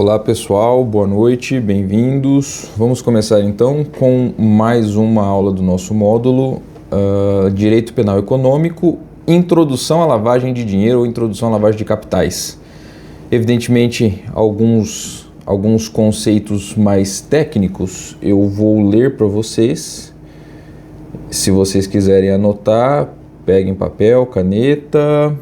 Olá pessoal, boa noite, bem-vindos. Vamos começar então com mais uma aula do nosso módulo Direito Penal Econômico, Introdução à Lavagem de Dinheiro ou Introdução à Lavagem de Capitais. Evidentemente, alguns conceitos mais técnicos eu vou ler para vocês. Se vocês quiserem anotar, peguem papel, caneta,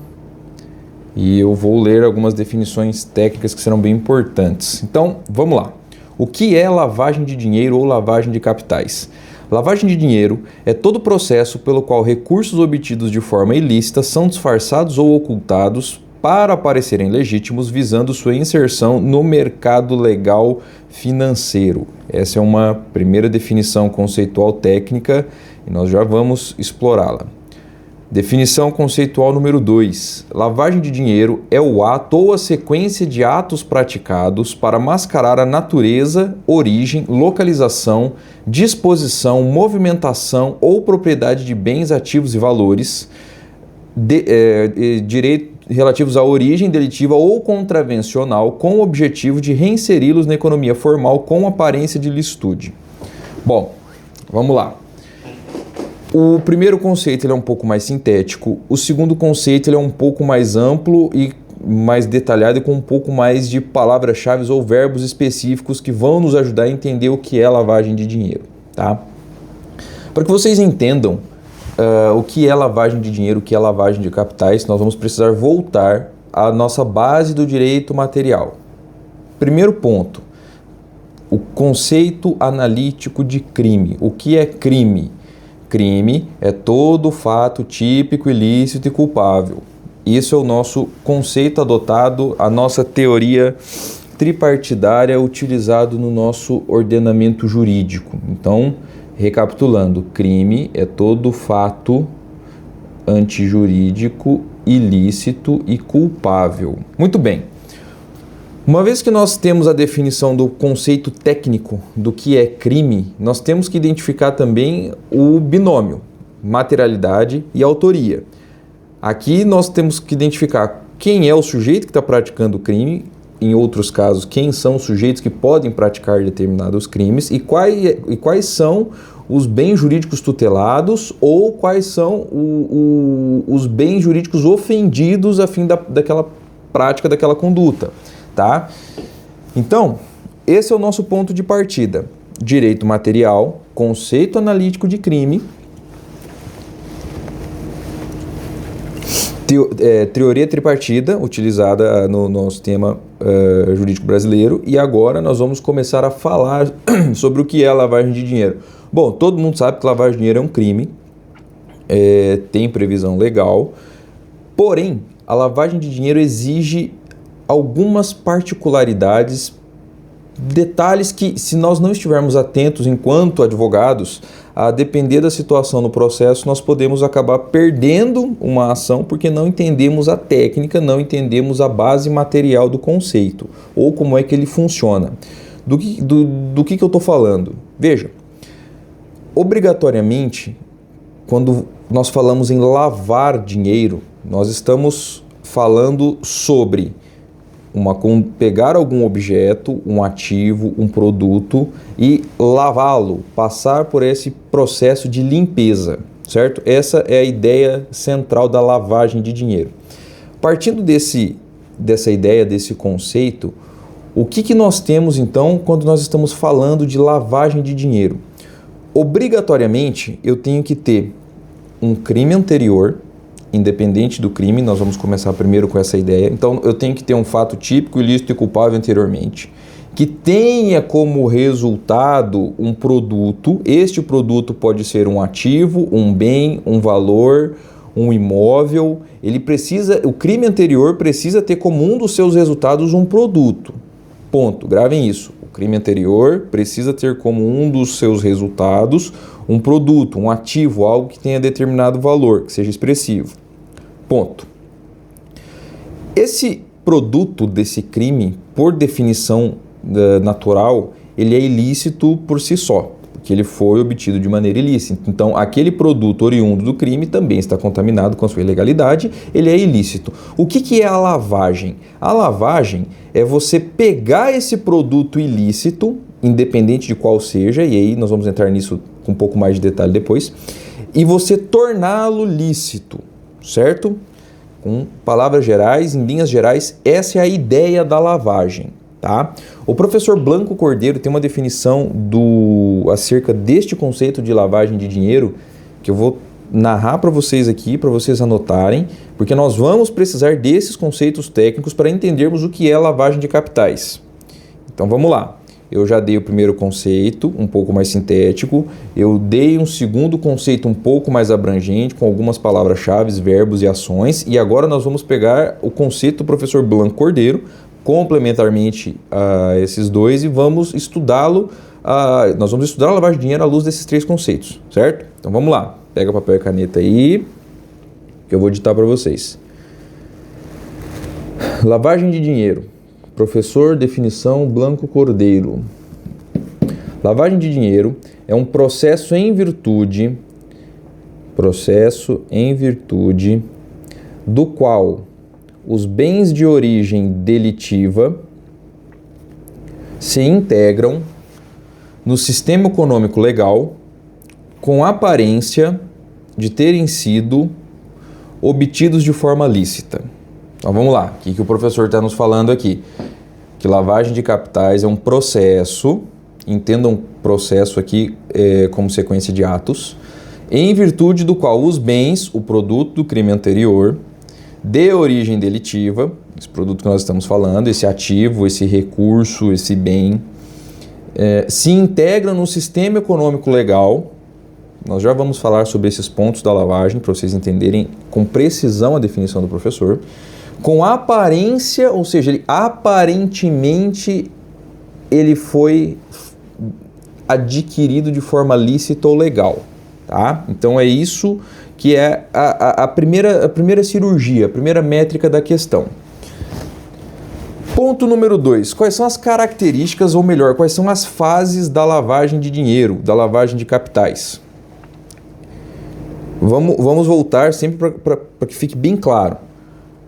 e eu vou ler algumas definições técnicas que serão bem importantes. Então, vamos lá. O que é lavagem de dinheiro ou lavagem de capitais? Lavagem de dinheiro é todo o processo pelo qual recursos obtidos de forma ilícita são disfarçados ou ocultados para parecerem legítimos, visando sua inserção no mercado legal financeiro. Essa é uma primeira definição conceitual técnica e nós já vamos explorá-la. Definição conceitual número 2. Lavagem de dinheiro é o ato ou a sequência de atos praticados para mascarar a natureza, origem, localização, disposição, movimentação ou propriedade de bens, ativos e valores, relativos à origem delitiva ou contravencional, com o objetivo de reinseri-los na economia formal com aparência de licitude. Bom, vamos lá. O primeiro conceito ele é um pouco mais sintético, o segundo conceito ele é um pouco mais amplo e mais detalhado e com um pouco mais de palavras-chave ou verbos específicos que vão nos ajudar a entender o que é lavagem de dinheiro, tá? Para que vocês entendam o que é lavagem de dinheiro, o que é lavagem de capitais, nós vamos precisar voltar à nossa base do direito material. Primeiro ponto, o conceito analítico de crime. O que é crime? Crime é todo fato típico, ilícito e culpável. Isso é o nosso conceito adotado, a nossa teoria tripartidária utilizado no nosso ordenamento jurídico. Então, recapitulando, crime é todo fato antijurídico, ilícito e culpável. Muito bem. Uma vez que nós temos a definição do conceito técnico do que é crime, nós temos que identificar também o binômio, materialidade e autoria. Aqui nós temos que identificar quem é o sujeito que está praticando o crime, em outros casos, quem são os sujeitos que podem praticar determinados crimes e quais são os bens jurídicos tutelados ou quais são os bens jurídicos ofendidos a fim daquela prática, daquela conduta. Tá? Então, esse é o nosso ponto de partida. Direito material, conceito analítico de crime, teoria tripartida, utilizada no nosso sistema jurídico brasileiro, e agora nós vamos começar a falar sobre o que é a lavagem de dinheiro. Bom, todo mundo sabe que lavagem de dinheiro é um crime, tem previsão legal, porém, a lavagem de dinheiro exige algumas particularidades, detalhes que, se nós não estivermos atentos enquanto advogados, a depender da situação no processo, nós podemos acabar perdendo uma ação porque não entendemos a técnica, não entendemos a base material do conceito, ou como é que ele funciona. Do que eu estou falando? Veja, obrigatoriamente, quando nós falamos em lavar dinheiro, nós estamos falando sobre pegar algum objeto, um ativo, um produto e lavá-lo, passar por esse processo de limpeza, certo? Essa é a ideia central da lavagem de dinheiro. Partindo dessa ideia, desse conceito, o que nós temos então quando nós estamos falando de lavagem de dinheiro? Obrigatoriamente eu tenho que ter um crime anterior, independente do crime, nós vamos começar primeiro com essa ideia. Então, eu tenho que ter um fato típico, ilícito e culpável anteriormente, que tenha como resultado um produto. Este produto pode ser um ativo, um bem, um valor, um imóvel. O crime anterior precisa ter como um dos seus resultados um produto. Ponto. Gravem isso. O crime anterior precisa ter como um dos seus resultados um produto, um ativo, algo que tenha determinado valor, que seja expressivo. Ponto. Esse produto desse crime, por definição natural, ele é ilícito por si só, que ele foi obtido de maneira ilícita. Então, aquele produto oriundo do crime também está contaminado com a sua ilegalidade, ele é ilícito. O que é a lavagem? A lavagem é você pegar esse produto ilícito, independente de qual seja, e aí nós vamos entrar nisso com um pouco mais de detalhe depois, e você torná-lo lícito, certo? Com palavras gerais, em linhas gerais, essa é a ideia da lavagem. Tá? O professor Blanco Cordeiro tem uma definição acerca deste conceito de lavagem de dinheiro que eu vou narrar para vocês aqui, para vocês anotarem, porque nós vamos precisar desses conceitos técnicos para entendermos o que é lavagem de capitais. Então vamos lá. Eu já dei o primeiro conceito, um pouco mais sintético, eu dei um segundo conceito um pouco mais abrangente, com algumas palavras-chave, verbos e ações, e agora nós vamos pegar o conceito do professor Blanco Cordeiro, complementarmente a esses dois, e vamos estudá-lo. Nós vamos estudar a lavagem de dinheiro à luz desses três conceitos, certo? Então vamos lá, pega papel e caneta aí, que eu vou ditar para vocês. Lavagem de dinheiro, professor, definição Blanco Cordeiro. Lavagem de dinheiro é um processo em virtude do qual os bens de origem delitiva se integram no sistema econômico legal com a aparência de terem sido obtidos de forma lícita. Então vamos lá, o que o professor está nos falando aqui? Que lavagem de capitais é um processo, entendam processo aqui como sequência de atos, em virtude do qual os bens, o produto do crime anterior, de origem delitiva, esse produto que nós estamos falando, esse ativo, esse recurso, esse bem, se integram no sistema econômico legal. Nós já vamos falar sobre esses pontos da lavagem, para vocês entenderem com precisão a definição do professor, com aparência, ou seja, aparentemente ele foi adquirido de forma lícita ou legal, tá? Então é isso que é a primeira cirurgia, a primeira métrica da questão. Ponto número 2. Quais são as características, ou melhor, quais são as fases da lavagem de dinheiro, da lavagem de capitais? Vamos voltar sempre para que fique bem claro.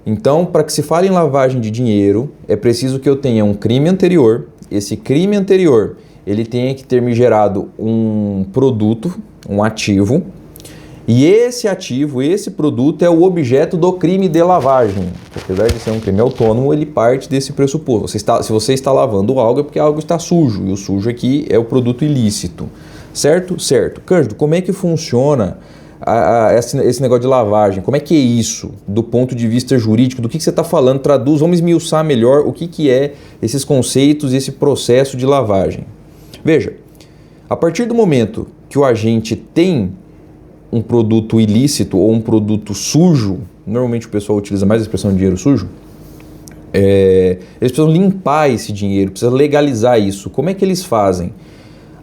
Então, para que se fale em lavagem de dinheiro, é preciso que eu tenha um crime anterior. Esse crime anterior, ele tenha que ter me gerado um produto, um ativo, e esse ativo, esse produto é o objeto do crime de lavagem. Apesar de ser um crime autônomo, ele parte desse pressuposto. Se você está lavando algo, é porque algo está sujo, e o sujo aqui é o produto ilícito. Certo? Certo. Cândido, como é que funciona esse negócio de lavagem? Como é que é isso, do ponto de vista jurídico? Do que você está falando? Traduz, vamos esmiuçar melhor o que é esses conceitos, esse processo de lavagem. Veja, a partir do momento que o agente tem um produto ilícito ou um produto sujo, normalmente o pessoal utiliza mais a expressão dinheiro sujo, eles precisam limpar esse dinheiro, precisam legalizar isso. Como é que eles fazem?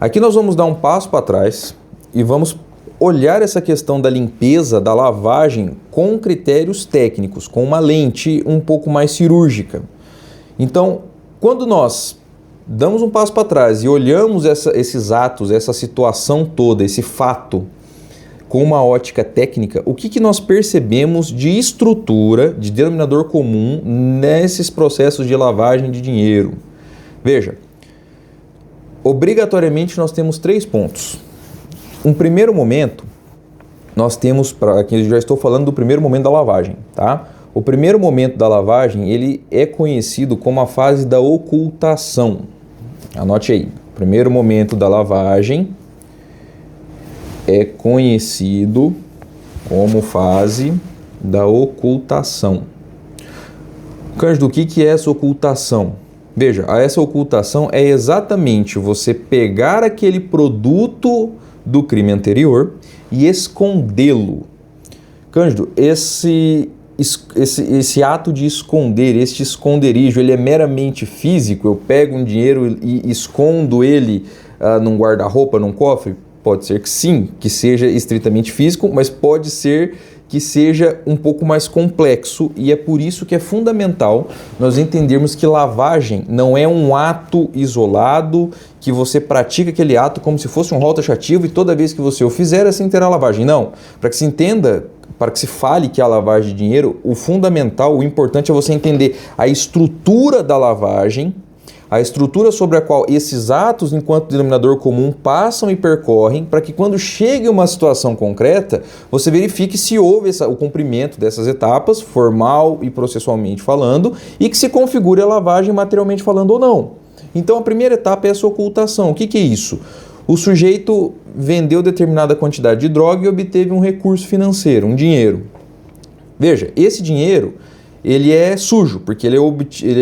Aqui nós vamos dar um passo para trás e vamos olhar essa questão da limpeza, da lavagem, com critérios técnicos, com uma lente um pouco mais cirúrgica. Então, quando nós damos um passo para trás e olhamos esses atos, essa situação toda, esse fato, com uma ótica técnica, o que nós percebemos de estrutura, de denominador comum nesses processos de lavagem de dinheiro? Veja, obrigatoriamente nós temos 3 pontos. Um primeiro momento, nós temos, aqui eu já estou falando do primeiro momento da lavagem, tá? O primeiro momento da lavagem, ele é conhecido como a fase da ocultação. Anote aí, o primeiro momento da lavagem é conhecido como fase da ocultação. Cândido, o que é essa ocultação? Veja, essa ocultação é exatamente você pegar aquele produto do crime anterior e escondê-lo. Cândido, esse ato de esconder, este esconderijo, ele é meramente físico? Eu pego um dinheiro e escondo ele num guarda-roupa, num cofre? Pode ser que sim, que seja estritamente físico, mas pode ser que seja um pouco mais complexo, e é por isso que é fundamental nós entendermos que lavagem não é um ato isolado, que você pratica aquele ato como se fosse um rol taxativo e toda vez que você o fizer, assim terá lavagem. Não, para que se entenda, para que se fale que há lavagem de dinheiro, o fundamental, o importante é você entender a estrutura da lavagem, a estrutura sobre a qual esses atos, enquanto denominador comum, passam e percorrem, para que quando chegue uma situação concreta, você verifique se houve o cumprimento dessas etapas, formal e processualmente falando, e que se configure a lavagem materialmente falando ou não. Então a primeira etapa é essa ocultação. O que é isso? O sujeito vendeu determinada quantidade de droga e obteve um recurso financeiro, um dinheiro. Veja, esse dinheiro ele é sujo, porque ele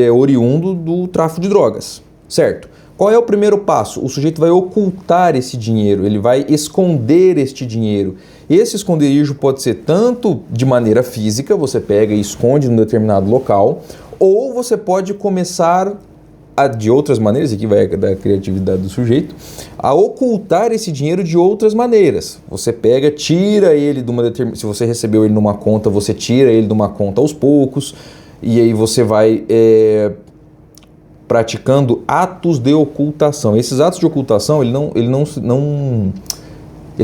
é oriundo do tráfico de drogas, certo? Qual é o primeiro passo? O sujeito vai ocultar esse dinheiro, ele vai esconder este dinheiro. Esse esconderijo pode ser tanto de maneira física, você pega e esconde num determinado local, ou você pode começar de outras maneiras, aqui vai da criatividade do sujeito, a ocultar esse dinheiro de outras maneiras. Você pega, tira ele de uma determinada... Se você recebeu ele numa conta, você tira ele de uma conta aos poucos, e aí você vai praticando atos de ocultação. Esses atos de ocultação, eles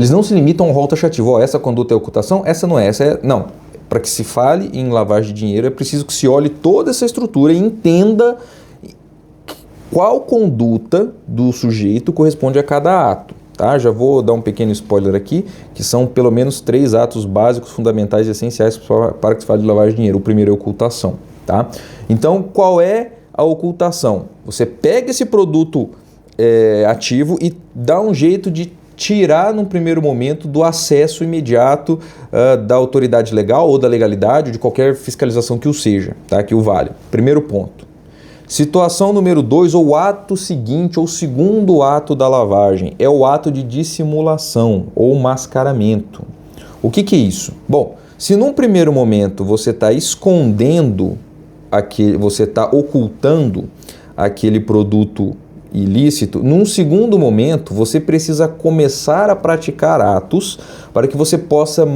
não se limitam a um rol taxativo. Essa conduta é ocultação, essa não é, essa é... Não. Para que se fale em lavagem de dinheiro, é preciso que se olhe toda essa estrutura e entenda qual conduta do sujeito corresponde a cada ato. Tá? Já vou dar um pequeno spoiler aqui, que são pelo menos 3 atos básicos, fundamentais e essenciais para que se fale de lavagem de dinheiro. O primeiro é a ocultação. Tá? Então, qual é a ocultação? Você pega esse produto ativo e dá um jeito de tirar, num primeiro momento, do acesso imediato da autoridade legal ou da legalidade, ou de qualquer fiscalização que o seja, tá? Que o valha. Primeiro ponto. Situação número 2, ou ato seguinte, ou segundo ato da lavagem, é o ato de dissimulação ou mascaramento. O que é isso? Bom, se num primeiro momento você está escondendo, você está ocultando aquele produto ilícito, num segundo momento você precisa começar a praticar atos para que você possa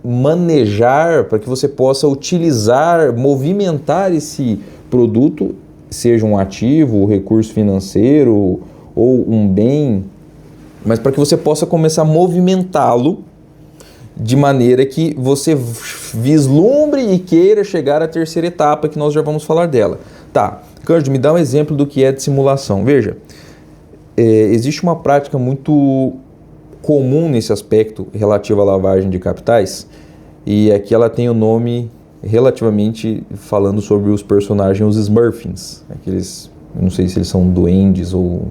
manejar, para que você possa utilizar, movimentar esse produto, seja um ativo, um recurso financeiro ou um bem, mas para que você possa começar a movimentá-lo de maneira que você vislumbre e queira chegar à terceira etapa, que nós já vamos falar dela. Tá, Cândido, me dá um exemplo do que é dissimulação. Veja, existe uma prática muito comum nesse aspecto relativo à lavagem de capitais, e aqui ela tem o nome relativamente falando sobre os personagens, os Smurfins, aqueles, não sei se eles são duendes ou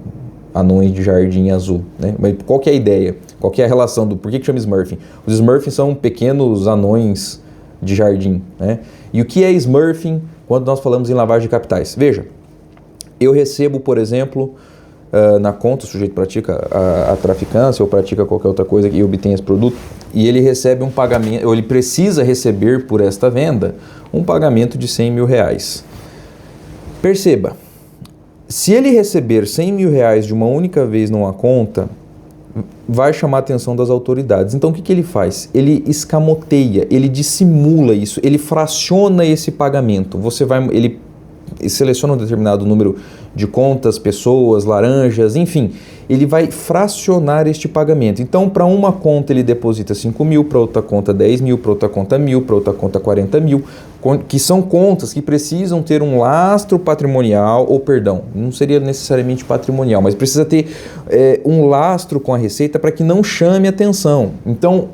anões de jardim azul, né? Mas qual que é a ideia? Qual que é a relação por que chama Smurfing? Os Smurfins são pequenos anões de jardim, né? E o que é Smurfing quando nós falamos em lavagem de capitais? Veja, eu recebo, por exemplo, na conta, o sujeito pratica a traficância ou pratica qualquer outra coisa e obtém esse produto, e ele recebe um pagamento, ou ele precisa receber por esta venda um pagamento de 100 mil reais. Perceba, se ele receber 100 mil reais de uma única vez numa conta, vai chamar a atenção das autoridades. Então o que ele faz? Ele escamoteia, ele dissimula isso, ele fraciona esse pagamento. Ele seleciona um determinado número de contas, pessoas, laranjas, enfim, ele vai fracionar este pagamento. Então, para uma conta ele deposita 5 mil, para outra conta 10 mil, para outra conta 1.000, para outra conta 40 mil, que são contas que precisam ter um lastro patrimonial, ou perdão, não seria necessariamente patrimonial, mas precisa ter um lastro com a Receita para que não chame atenção. Então,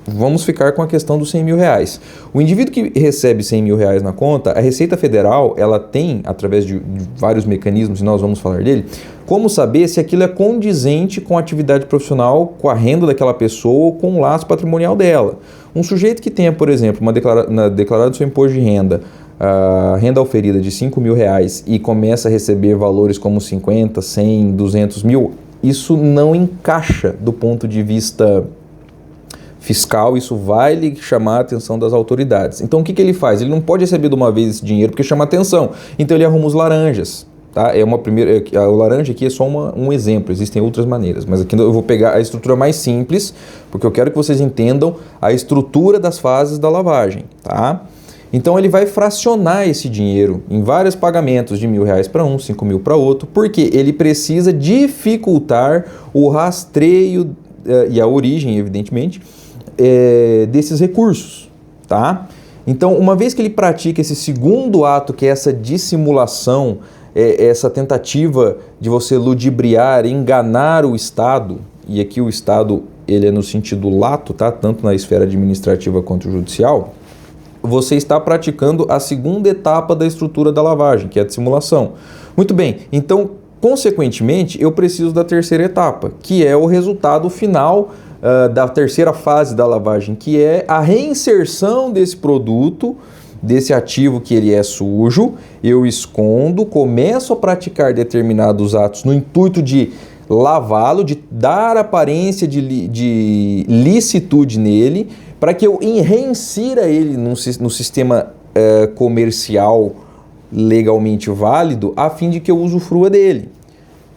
vamos ficar com a questão dos 100 mil reais. O indivíduo que recebe 100 mil reais na conta, a Receita Federal, ela tem, através de vários mecanismos, e nós vamos falar dele, como saber se aquilo é condizente com a atividade profissional, com a renda daquela pessoa ou com o laço patrimonial dela. Um sujeito que tenha, por exemplo, declarado seu imposto de renda, a renda oferida de 5 mil reais e começa a receber valores como 50, 100, 200 mil, isso não encaixa do ponto de vista fiscal, isso vai lhe chamar a atenção das autoridades. Então o que ele faz? Ele não pode receber de uma vez esse dinheiro porque chama atenção. Então ele arruma os laranjas. Tá? O laranja aqui é só um exemplo, existem outras maneiras, mas aqui eu vou pegar a estrutura mais simples, porque eu quero que vocês entendam a estrutura das fases da lavagem. Tá? Então ele vai fracionar esse dinheiro em vários pagamentos de R$1.000 para um, 5.000 para outro, porque ele precisa dificultar o rastreio e a origem, evidentemente, desses recursos. Tá? Então, uma vez que ele pratica esse segundo ato, que é essa dissimulação, essa tentativa de você ludibriar, enganar o Estado, e aqui o Estado ele é no sentido lato, tá? Tanto na esfera administrativa quanto judicial, você está praticando a segunda etapa da estrutura da lavagem, que é a dissimulação. Muito bem, então, consequentemente, eu preciso da terceira etapa, que é o resultado final da terceira fase da lavagem, que é a reinserção desse produto, desse ativo que ele é sujo, eu escondo, começo a praticar determinados atos no intuito de lavá-lo, de dar aparência de licitude nele, para que eu reinsira ele no sistema comercial legalmente válido, a fim de que eu usufrua dele.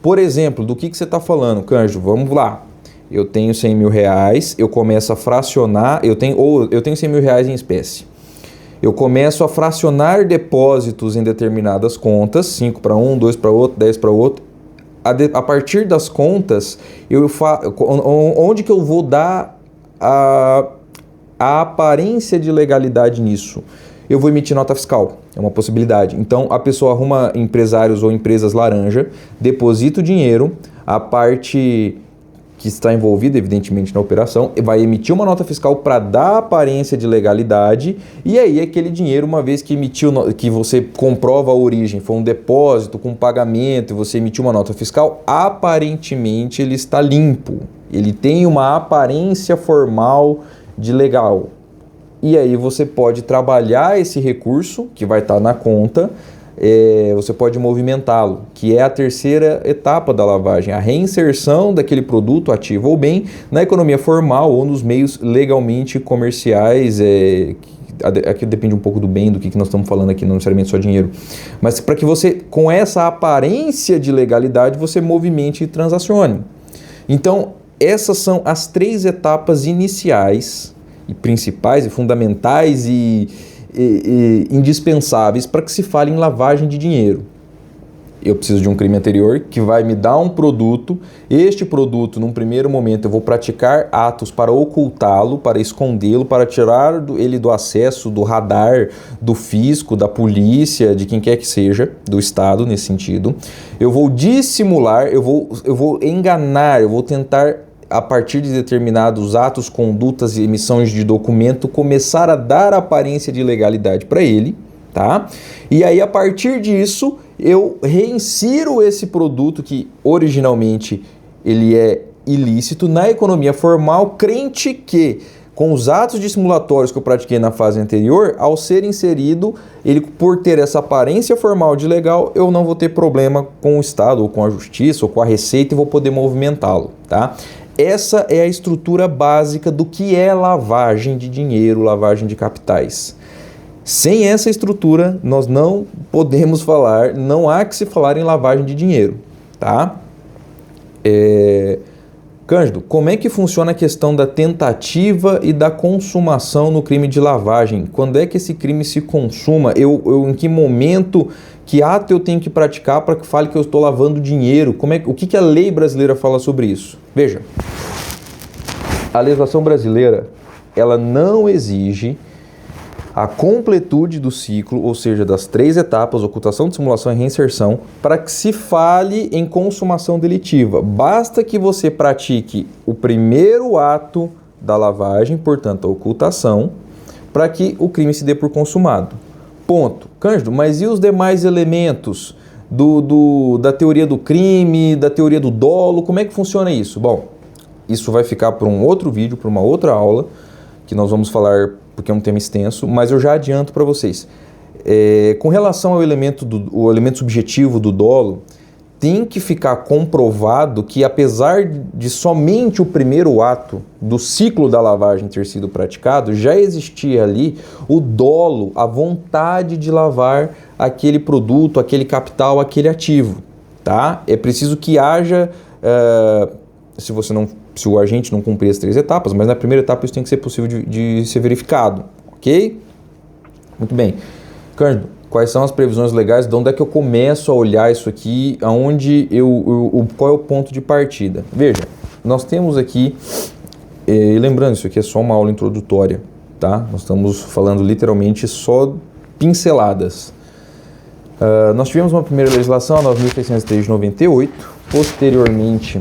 Por exemplo, do que você está falando, Cândido? Vamos lá. Eu tenho R$100.000, eu começo a fracionar, eu tenho R$100.000 em espécie. Eu começo a fracionar depósitos em determinadas contas, 5 para um, 2 para outro, 10 para outro. A partir das contas, onde que eu vou dar a aparência de legalidade nisso? Eu vou emitir nota fiscal, é uma possibilidade. Então, a pessoa arruma empresários ou empresas laranja, deposita o dinheiro, a parte que está envolvida, evidentemente, na operação, vai emitir uma nota fiscal para dar aparência de legalidade, e aí aquele dinheiro, uma vez que que você comprova a origem, foi um depósito com pagamento, e você emitiu uma nota fiscal, aparentemente ele está limpo, ele tem uma aparência formal de legal. E aí você pode trabalhar esse recurso, que vai estar na conta, você pode movimentá-lo, que é a terceira etapa da lavagem, a reinserção daquele produto, ativo ou bem, na economia formal ou nos meios legalmente comerciais. Aqui depende um pouco do bem, do que nós estamos falando aqui, não necessariamente só dinheiro. Mas para que você, com essa aparência de legalidade, você movimente e transacione. Então, essas são as 3 etapas iniciais e principais e fundamentais e indispensáveis para que se fale em lavagem de dinheiro. Eu preciso de um crime anterior que vai me dar um produto. Este produto, num primeiro momento, eu vou praticar atos para ocultá-lo, para escondê-lo, para tirar ele do acesso, do radar, do fisco, da polícia, de quem quer que seja, do Estado nesse sentido. Eu vou dissimular, eu vou enganar, eu vou tentar, a partir de determinados atos, condutas e emissões de documento, começar a dar aparência de legalidade para ele, tá? E aí, a partir disso, eu reinsiro esse produto que originalmente ele é ilícito na economia formal, crente que, com os atos dissimulatórios que eu pratiquei na fase anterior, ao ser inserido, ele, por ter essa aparência formal de legal, eu não vou ter problema com o Estado, ou com a Justiça, ou com a Receita, e vou poder movimentá-lo, tá? Essa é a estrutura básica do que é lavagem de dinheiro, lavagem de capitais. Sem essa estrutura, nós não podemos falar, não há que se falar em lavagem de dinheiro, tá? Cândido, como é que funciona a questão da tentativa e da consumação no crime de lavagem? Quando é que esse crime se consuma? Em que momento, que ato eu tenho que praticar para que fale que eu estou lavando dinheiro? O que a lei brasileira fala sobre isso? Veja, a legislação brasileira, ela não exige a completude do ciclo, ou seja, das 3 etapas, ocultação, dissimulação e reinserção, para que se fale em consumação delitiva. Basta que você pratique o primeiro ato da lavagem, portanto, a ocultação, para que o crime se dê por consumado. Ponto. Cândido, mas e os demais elementos da teoria do crime, da teoria do dolo? Como é que funciona isso? Bom, isso vai ficar para um outro vídeo, para uma outra aula, que nós vamos falar, porque é um tema extenso, mas eu já adianto para vocês. Com relação ao elemento subjetivo do dolo, tem que ficar comprovado que, apesar de somente o primeiro ato do ciclo da lavagem ter sido praticado, já existia ali o dolo, a vontade de lavar aquele produto, aquele capital, aquele ativo, tá? É preciso que haja, se o agente não cumprir as 3 etapas, mas na primeira etapa isso tem que ser possível de ser verificado, ok? Muito bem. Cândido, quais são as previsões legais? De onde é que eu começo a olhar isso aqui? Qual é o ponto de partida? Veja, nós temos aqui, e lembrando, isso aqui é só uma aula introdutória, tá? Nós estamos falando literalmente só pinceladas. Nós tivemos uma primeira legislação, a 9.603 de 98. Posteriormente,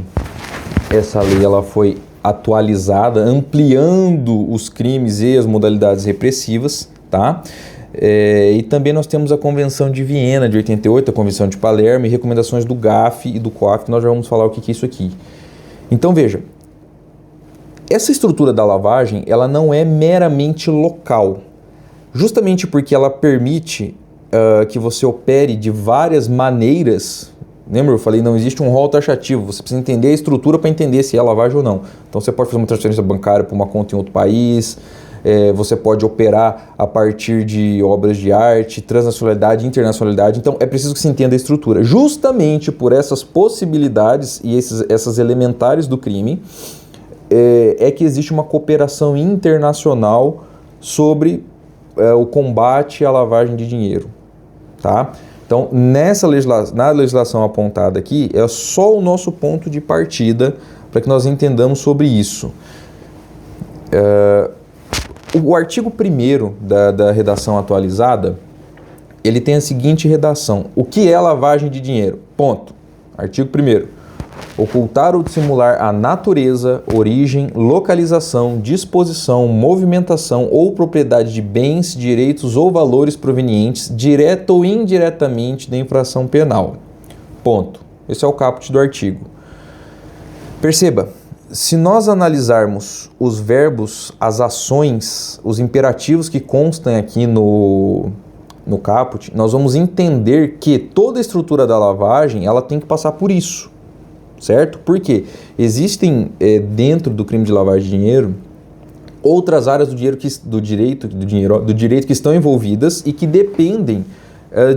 essa lei ela foi atualizada, ampliando os crimes e as modalidades repressivas, tá? E também nós temos a Convenção de Viena de 88, a Convenção de Palermo e recomendações do GAF e do COAF, que nós já vamos falar o que é isso aqui. Então veja, essa estrutura da lavagem ela não é meramente local, justamente porque ela permite que você opere de várias maneiras. Lembra? Eu falei, não existe um rol taxativo, você precisa entender a estrutura para entender se é lavagem ou não. Então você pode fazer uma transferência bancária para uma conta em outro país, você pode operar a partir de obras de arte, transnacionalidade, internacionalidade. Então é preciso que se entenda a estrutura. Justamente por essas possibilidades e essas elementares do crime, é que existe uma cooperação internacional sobre o combate à lavagem de dinheiro, tá? Então, na legislação apontada aqui, é só o nosso ponto de partida para que nós entendamos sobre isso. O artigo 1º da redação atualizada, ele tem a seguinte redação: o que é lavagem de dinheiro? Ponto. Artigo 1º. Ocultar ou dissimular a natureza, origem, localização, disposição, movimentação ou propriedade de bens, direitos ou valores provenientes, direta ou indiretamente, da infração penal. Ponto. Esse é o caput do artigo. Perceba, se nós analisarmos os verbos, as ações, os imperativos que constam aqui no caput, nós vamos entender que toda a estrutura da lavagem ela tem que passar por isso. Certo? Porque existem dentro do crime de lavagem de dinheiro outras áreas do direito que estão envolvidas e que dependem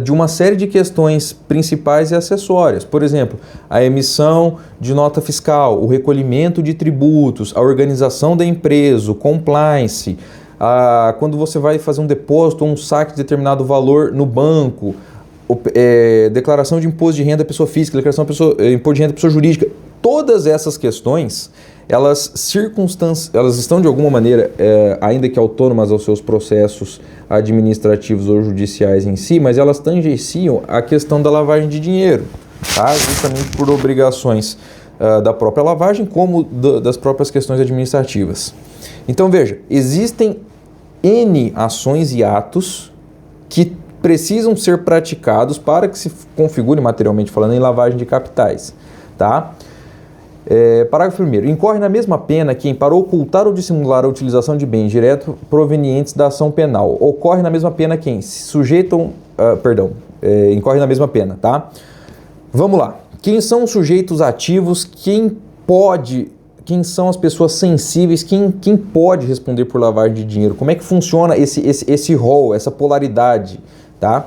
de uma série de questões principais e acessórias. Por exemplo, a emissão de nota fiscal, o recolhimento de tributos, a organização da empresa, o compliance, quando você vai fazer um depósito ou um saque de determinado valor no banco, declaração de imposto de renda da pessoa física, declaração de imposto de renda da pessoa jurídica. Todas essas questões, elas estão de alguma maneira, ainda que autônomas aos seus processos administrativos ou judiciais em si, mas elas tangenciam a questão da lavagem de dinheiro, tá? Justamente por obrigações da própria lavagem, como das próprias questões administrativas. Então veja, existem N ações e atos que precisam ser praticados para que se configure, materialmente falando, em lavagem de capitais, tá? Parágrafo 1º. Incorre na mesma pena quem, para ocultar ou dissimular a utilização de bens direto provenientes da ação penal. Ocorre na mesma pena quem se sujeitam... incorre na mesma pena, tá? Vamos lá. Quem são os sujeitos ativos? Quem são as pessoas sensíveis? Quem pode responder por lavagem de dinheiro? Como é que funciona esse rol, essa polaridade? Tá?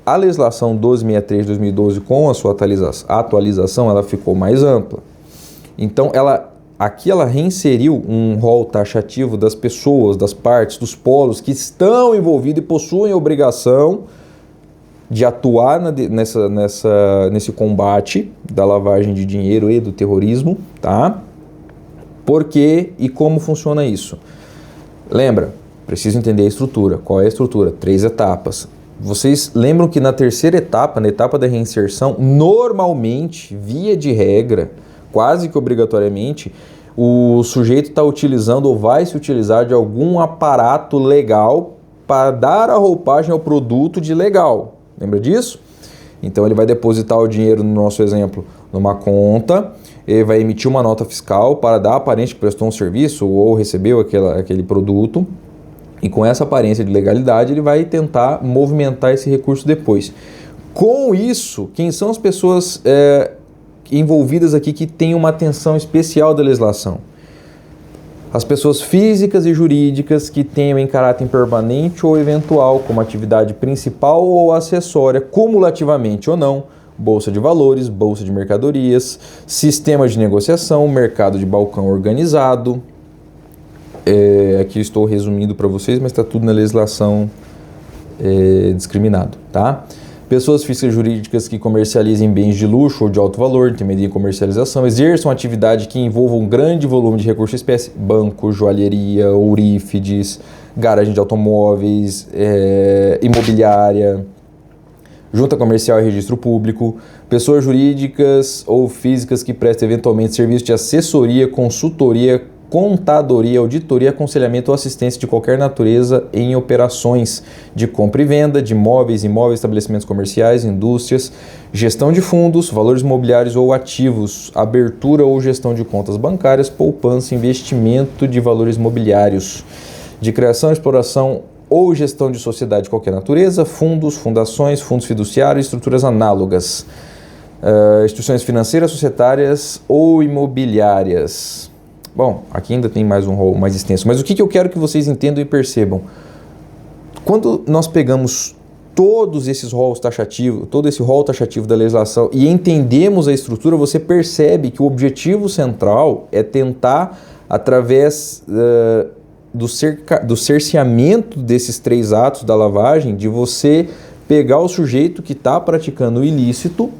A legislação 1263 de 2012, com a sua atualização, ela ficou mais ampla. Então, aqui ela reinseriu um rol taxativo das pessoas, das partes, dos polos que estão envolvidos e possuem a obrigação de atuar nesse combate da lavagem de dinheiro e do terrorismo, tá? Por quê e como funciona isso? Lembra? Preciso entender a estrutura. Qual é a estrutura? 3 etapas. Vocês lembram que na terceira etapa, na etapa da reinserção, normalmente, via de regra, quase que obrigatoriamente, o sujeito está utilizando ou vai se utilizar de algum aparato legal para dar a roupagem ao produto de legal. Lembra disso? Então ele vai depositar o dinheiro, no nosso exemplo, numa conta, ele vai emitir uma nota fiscal para dar a aparência que prestou um serviço ou recebeu aquele produto. E com essa aparência de legalidade, ele vai tentar movimentar esse recurso depois. Com isso, quem são as pessoas envolvidas aqui que têm uma atenção especial da legislação? As pessoas físicas e jurídicas que tenham em caráter permanente ou eventual, como atividade principal ou acessória, cumulativamente ou não, bolsa de valores, bolsa de mercadorias, sistema de negociação, mercado de balcão organizado. Aqui eu estou resumindo para vocês, mas está tudo na legislação discriminado, tá? Pessoas físicas e jurídicas que comercializem bens de luxo ou de alto valor, intermediem comercialização, exerçam atividade que envolva um grande volume de recursos de espécie, banco, joalheria, ourífides, garagem de automóveis, imobiliária, junta comercial e registro público, pessoas jurídicas ou físicas que prestem eventualmente serviço de assessoria, consultoria, contadoria, auditoria, aconselhamento ou assistência de qualquer natureza em operações de compra e venda de imóveis, estabelecimentos comerciais, indústrias, gestão de fundos, valores imobiliários ou ativos, abertura ou gestão de contas bancárias, poupança, investimento de valores imobiliários, de criação, exploração ou gestão de sociedade de qualquer natureza, fundos, fundações, fundos fiduciários, estruturas análogas, instituições financeiras, societárias ou imobiliárias. Bom, aqui ainda tem mais um rol mais extenso, mas o que eu quero que vocês entendam e percebam? Quando nós pegamos todos esses rolos taxativos, todo esse rol taxativo da legislação e entendemos a estrutura, você percebe que o objetivo central é tentar, através do cerceamento desses 3 atos da lavagem, de você pegar o sujeito que está praticando o ilícito,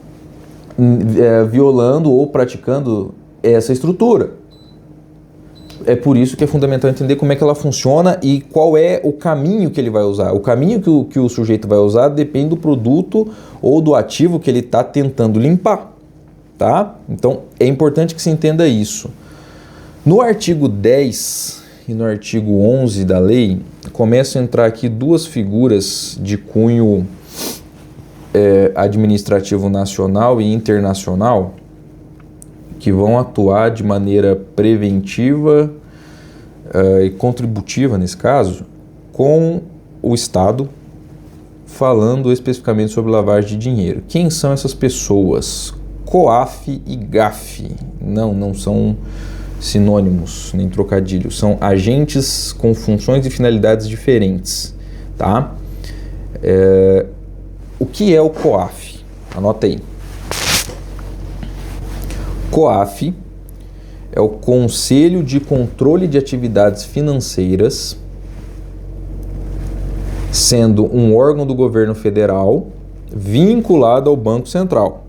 violando ou praticando essa estrutura. É por isso que é fundamental entender como é que ela funciona e qual é o caminho que ele vai usar. O caminho que o sujeito vai usar depende do produto ou do ativo que ele está tentando limpar, tá? Então, é importante que se entenda isso. No artigo 10 e no artigo 11 da lei, começam a entrar aqui 2 figuras de cunho administrativo nacional e internacional, que vão atuar de maneira preventiva e contributiva, nesse caso, com o Estado, falando especificamente sobre lavagem de dinheiro. Quem são essas pessoas? COAF e GAF. Não são sinônimos, nem trocadilhos. São agentes com funções e finalidades diferentes, tá? O que é o COAF? Anota aí. COAF é o Conselho de Controle de Atividades Financeiras, sendo um órgão do governo federal vinculado ao Banco Central,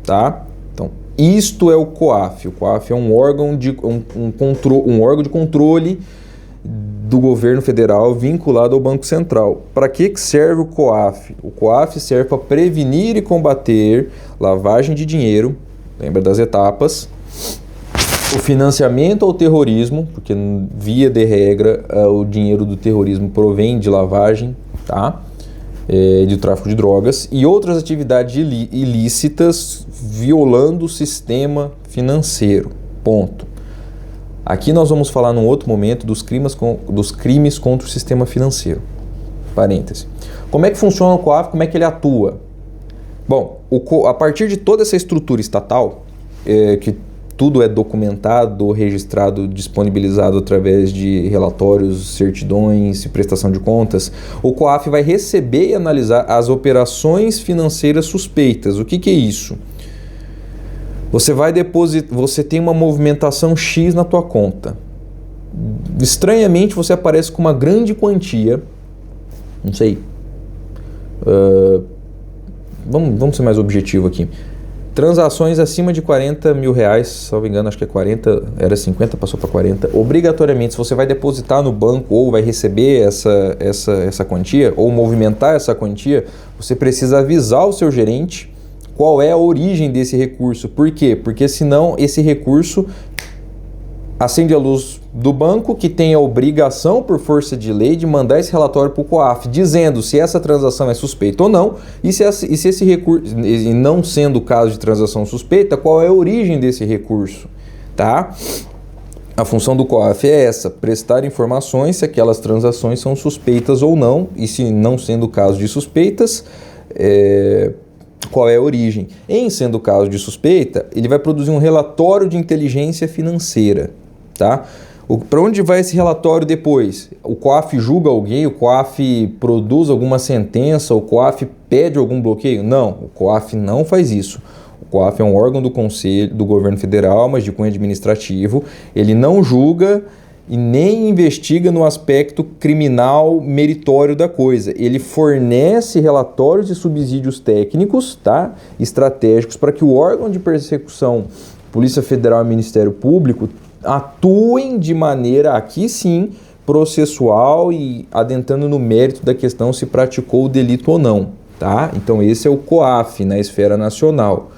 tá? Então, isto é o COAF. O COAF é um órgão de controle do governo federal vinculado ao Banco Central. Para que serve o COAF? O COAF serve para prevenir e combater lavagem de dinheiro. Lembra das etapas? O financiamento ao terrorismo, porque via de regra o dinheiro do terrorismo provém de lavagem, tá? De tráfico de drogas e outras atividades ilícitas violando o sistema financeiro. Ponto. Aqui nós vamos falar num outro momento dos crimes contra o sistema financeiro. Parêntese. Como é que funciona o COAF? Como é que ele atua? Bom, a partir de toda essa estrutura estatal, que tudo é documentado, registrado, disponibilizado através de relatórios, certidões e prestação de contas, o COAF vai receber e analisar as operações financeiras suspeitas. O que é isso? Você tem uma movimentação X na tua conta. Estranhamente, você aparece com uma grande quantia, não sei, vamos ser mais objetivo aqui. Transações acima de 40 mil reais, salvo engano, acho que é 40, era 50, passou para 40. Obrigatoriamente, se você vai depositar no banco ou vai receber essa quantia, ou movimentar essa quantia, você precisa avisar o seu gerente qual é a origem desse recurso. Por quê? Porque senão esse recurso acende a luz do banco, que tem a obrigação, por força de lei, de mandar esse relatório para o COAF, dizendo se essa transação é suspeita ou não, e se esse recurso, e não sendo o caso de transação suspeita, qual é a origem desse recurso, tá? A função do COAF é essa, prestar informações se aquelas transações são suspeitas ou não, e se não sendo o caso de suspeitas, qual é a origem. Em sendo o caso de suspeita, ele vai produzir um relatório de inteligência financeira, tá? Para onde vai esse relatório depois? O COAF julga alguém, o COAF produz alguma sentença, o COAF pede algum bloqueio? Não, o COAF não faz isso. O COAF é um órgão do Conselho, do governo federal, mas de cunho administrativo. Ele não julga e nem investiga no aspecto criminal meritório da coisa. Ele fornece relatórios e subsídios técnicos, tá? Estratégicos, para que o órgão de persecução, Polícia Federal e Ministério Público, atuem de maneira, aqui sim, processual e adentrando no mérito da questão se praticou o delito ou não, tá? Então esse é o COAF na esfera nacional.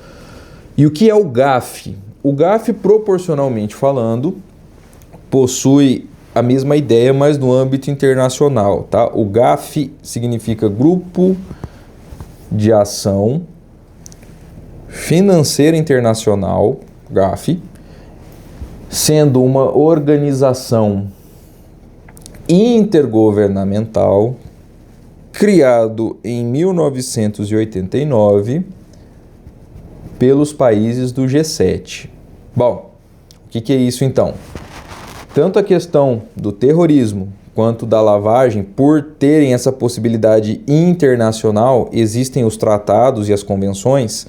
E o que é o GAF? O GAF, proporcionalmente falando, possui a mesma ideia, mas no âmbito internacional, tá? O GAF significa Grupo de Ação Financeira Internacional, GAF, sendo uma organização intergovernamental criado em 1989 pelos países do G7. Bom, o que é isso então? Tanto a questão do terrorismo quanto da lavagem, por terem essa possibilidade internacional, existem os tratados e as convenções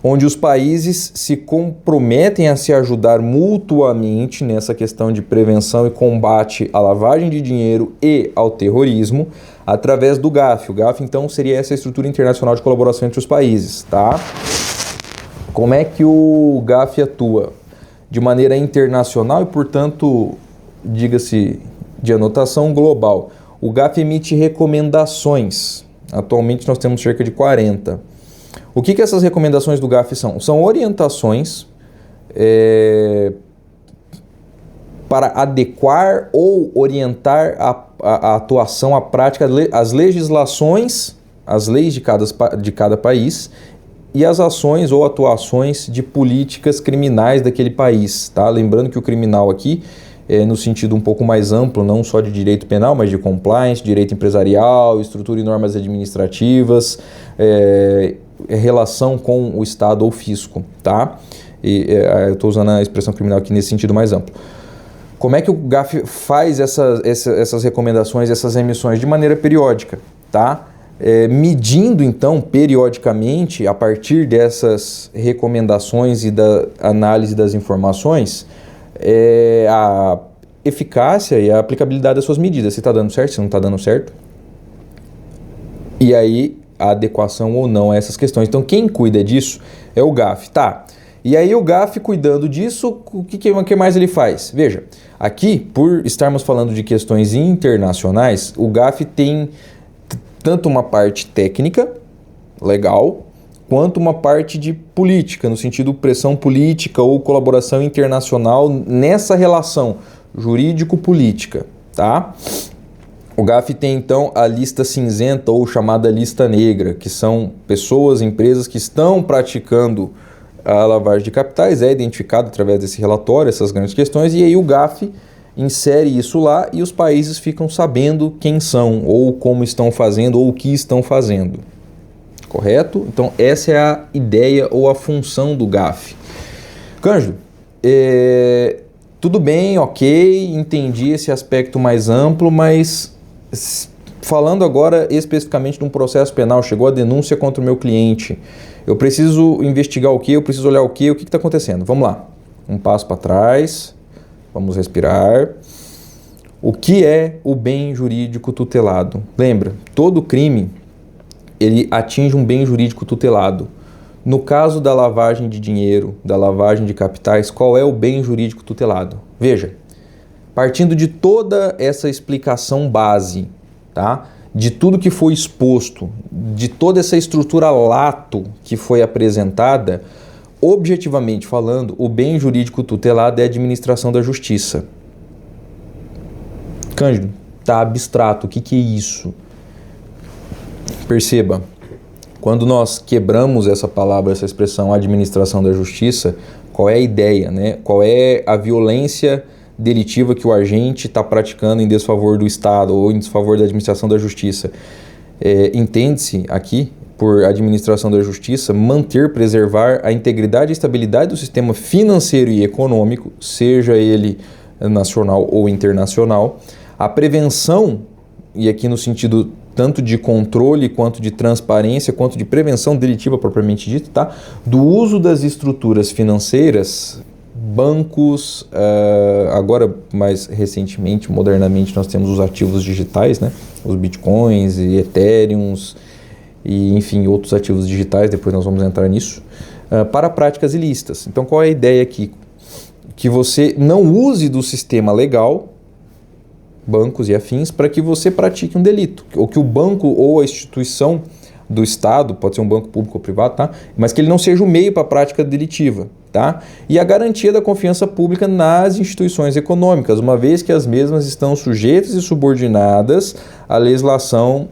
onde os países se comprometem a se ajudar mutuamente nessa questão de prevenção e combate à lavagem de dinheiro e ao terrorismo através do GAF. O GAF, então, seria essa estrutura internacional de colaboração entre os países, tá? Como é que o GAF atua? De maneira internacional e, portanto, diga-se de anotação global. O GAF emite recomendações. Atualmente nós temos cerca de 40. O que essas recomendações do GAF são? São orientações para adequar ou orientar a atuação, a prática, as legislações, as leis de cada país e as ações ou atuações de políticas criminais daquele país, tá? Lembrando que o criminal aqui é no sentido um pouco mais amplo, não só de direito penal, mas de compliance, direito empresarial, estrutura e normas administrativas, relação com o Estado ou fisco, tá? Eu estou usando a expressão criminal aqui nesse sentido mais amplo. Como é que o GAF faz essas recomendações, essas emissões? De maneira periódica, tá? Medindo, então, periodicamente, a partir dessas recomendações e da análise das informações, a eficácia e a aplicabilidade das suas medidas. Se está dando certo, se não está dando certo. E aí, a adequação ou não a essas questões. Então, quem cuida disso é o GAF, tá? E aí, o GAF cuidando disso, o que mais ele faz? Veja, aqui, por estarmos falando de questões internacionais, o GAF tem tanto uma parte técnica, legal, quanto uma parte de política, no sentido pressão política ou colaboração internacional nessa relação jurídico-política, tá? O GAF tem, então, a lista cinzenta ou chamada lista negra, que são pessoas, empresas que estão praticando a lavagem de capitais, é identificado através desse relatório, essas grandes questões, e aí o GAF insere isso lá e os países ficam sabendo quem são, ou como estão fazendo, ou o que estão fazendo. Correto? Então, essa é a ideia ou a função do GAF. Cândido, tudo bem, ok, entendi esse aspecto mais amplo, mas falando agora especificamente de um processo penal, chegou a denúncia contra o meu cliente, eu preciso investigar o quê? Eu preciso olhar o quê? O que está acontecendo? Vamos lá. Um passo para trás, vamos respirar. O que é o bem jurídico tutelado? Lembra, todo crime ele atinge um bem jurídico tutelado. No caso da lavagem de dinheiro, da lavagem de capitais, qual é o bem jurídico tutelado? Veja, partindo de toda essa explicação base, tá? De tudo que foi exposto, de toda essa estrutura lato que foi apresentada, objetivamente falando, o bem jurídico tutelado é a administração da justiça. Cândido, tá abstrato, o que é isso? Perceba, quando nós quebramos essa palavra, essa expressão administração da justiça, qual é a ideia, né? Qual é a violência delitiva que o agente está praticando em desfavor do Estado ou em desfavor da administração da justiça? Entende-se aqui, por administração da justiça, manter, preservar a integridade e estabilidade do sistema financeiro e econômico, seja ele nacional ou internacional, a prevenção, e aqui no sentido tanto de controle, quanto de transparência, quanto de prevenção delitiva propriamente dita, tá? Do uso das estruturas financeiras, bancos, agora mais recentemente, modernamente, nós temos os ativos digitais, né? Os bitcoins e ethereums, e enfim, outros ativos digitais, depois nós vamos entrar nisso, para práticas ilícitas. Então qual é a ideia aqui? Que você não use do sistema legal, bancos e afins, para que você pratique um delito, ou que o banco ou a instituição do Estado, pode ser um banco público ou privado, tá? Mas que ele não seja o meio para a prática delitiva, tá? E a garantia da confiança pública nas instituições econômicas, uma vez que as mesmas estão sujeitas e subordinadas à legislação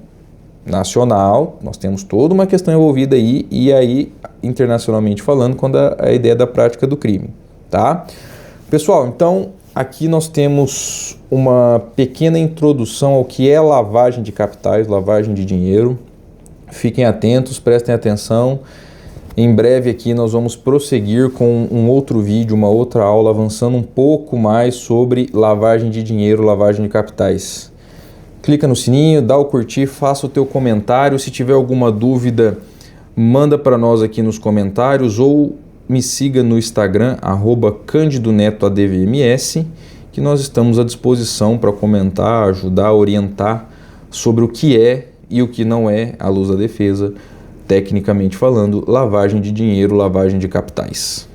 nacional. Nós temos toda uma questão envolvida aí, e aí internacionalmente falando, quando a ideia da prática do crime, tá? Pessoal, então aqui nós temos uma pequena introdução ao que é lavagem de capitais, lavagem de dinheiro. Fiquem atentos, prestem atenção. Em breve aqui nós vamos prosseguir com um outro vídeo, uma outra aula, avançando um pouco mais sobre lavagem de dinheiro, lavagem de capitais. Clica no sininho, dá o curtir, faça o teu comentário. Se tiver alguma dúvida, manda para nós aqui nos comentários ou me siga no Instagram, @CândidoNetoADVMS, que nós estamos à disposição para comentar, ajudar, orientar sobre o que é e o que não é, à luz da defesa, tecnicamente falando, lavagem de dinheiro, lavagem de capitais.